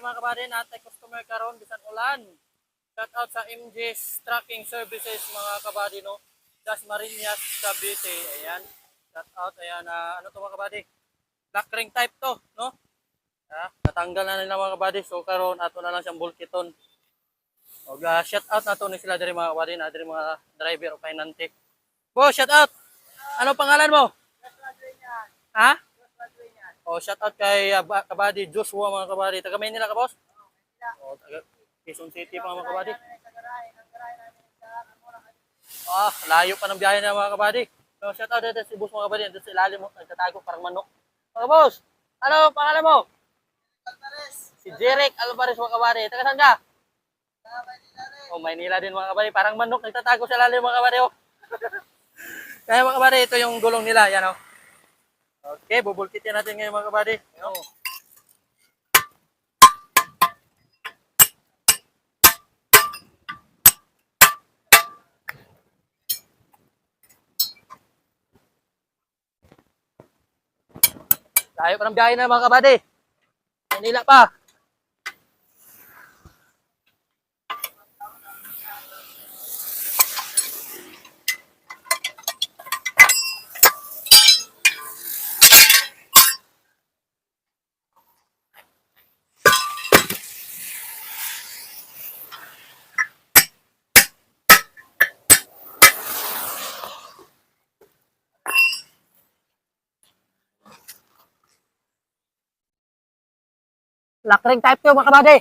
mga kabady, natay customer karon bisan ulan. Shout out sa MG's Trucking Services mga kabady no. Das Marinas Cavite. Ayan. Shout out ayan ano to mga kabady? Black ring type to, no? Natanggal na nila mga kabady. So karon ato na lang siyang bulkiton. Og shout out na to ni sila diri mga kabady, na diri mga driver o kainante. Bo, shout out. Ano pangalan mo? Ha? Oh, shout out kay kabady Joshua mga kabady. Taga Maynila ka, boss? Oh, taga Quezon City pa mga kabady. Layo pa ng biyahe na mga kabady. So, shout out dito si boss mga kabady. Dito sa ilalim mo, nagtatago parang manok. Mga boss, ano pangalan mo? Si Jeric Alvarez mga kabady. Taga saan ka? Oh, Maynila din mga kabady. Parang manok nagtatago sa ilalim mga kabady. Oh. Kaya mga kabady, ito yung gulong nila. Yan oh. Okay, bubulkitin natin ngayon mga kabady. Oh. Layo pa ng biyahe na mga kabady. Manila pa. Black ring type 'to mga kabady.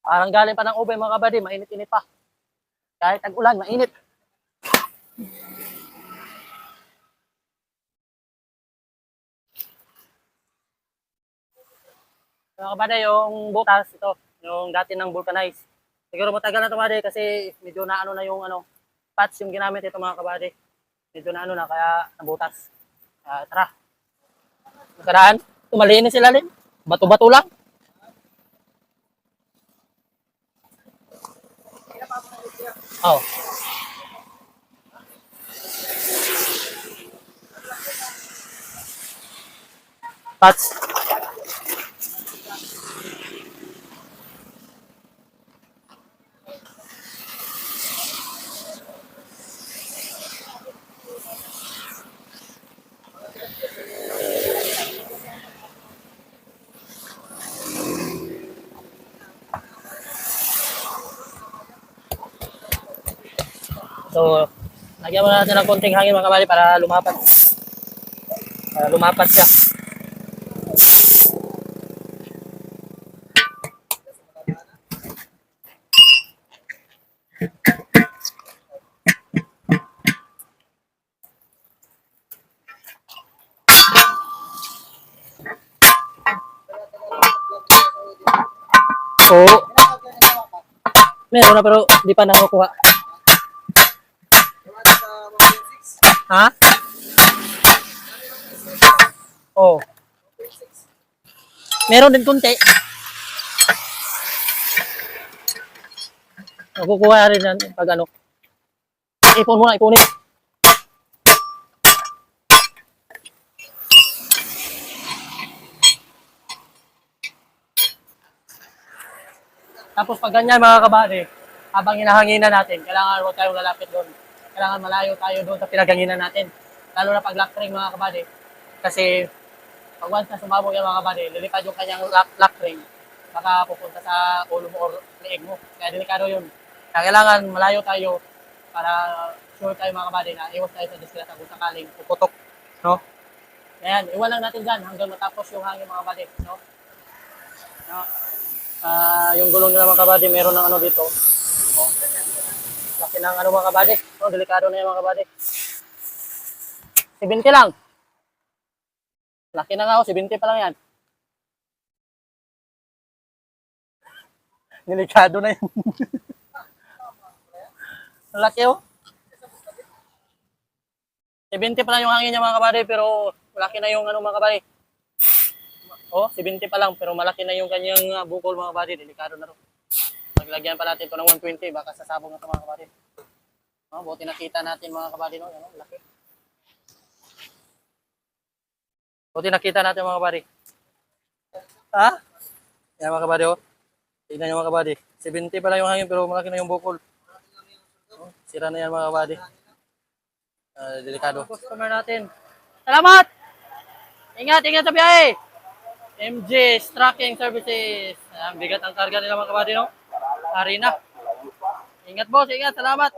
Parang galing pa ng ube mga kabady, mainit-init pa. Kahit tag-ulan, mainit. Mga kabady, yung butas ito, yung dati ng vulcanize. Siguro matagal na ito mga kabady kasi medyo na ano na yung patch yung ginamit ito mga kabady. Medyo na ano na kaya nabutas. Tara. Nakaraan, tumalinis sila rin. Bato-bato lang. Oh. Patch. So, lagyan mo natin ng konting hangin mga kabady para lumapat. Para lumapat siya. Oo. Meron na pero di pa nakukuha. Ha? Oh. Meron din konti. Makukuha rin yan pag ano. Ipon muna, ipunin. Tapos pag ganyan mga kabady, habang hinahanginan natin, kailangan huwag tayong lalapit doon. Kailangan malayo tayo doon sa pinaghanginan natin. Lalo na pag lock ring mga kabady. Kasi pag once na sumabog yung mga kabady, lilipad yung kanyang lock ring. Baka pupunta sa ulo mo o leeg mo. Kaya delikado yun. Kaya kailangan malayo tayo para sure tayo mga kabady na iwas tayo sa disgrasya kung sakaling puputok. No? Ayan, iwan lang natin dyan hanggang matapos yung hangin mga kabady. No? No? Yung gulong nila mga kabady, meron ng ano dito. Oh. Laki ng ano mga kabady. Oh, delikado na yung mga kabady. 70 lang. Laki na nga ako, 70 pa lang yan. Delikado na yun. Laki oh. 70 pa lang yung hangin niya mga kabady, pero Malaki na yung ano mga kabady. Oh, 70 pa lang, pero malaki na yung kanyang bukol mga kabady. Delikado na rin. Paglagyan pa natin ito ng 120, baka sasabog na ito mga kabady. Oh, buti nakita natin mga kabady, no? Ano, laki. Buti nakita natin mga kabady. Ha? Yan mga kabady, oh. Tignan nyo mga kabady. 70 pa lang yung hangin, pero malaki na yung bukol. Oh, sira na yan mga kabady. Delikado. Customer natin. Salamat! Ingat, ingat sa biyahe! MG's Trucking Services. Ang bigat ang karga nila mga kabady, no? Harina. Ingat boss, ingat. Salamat.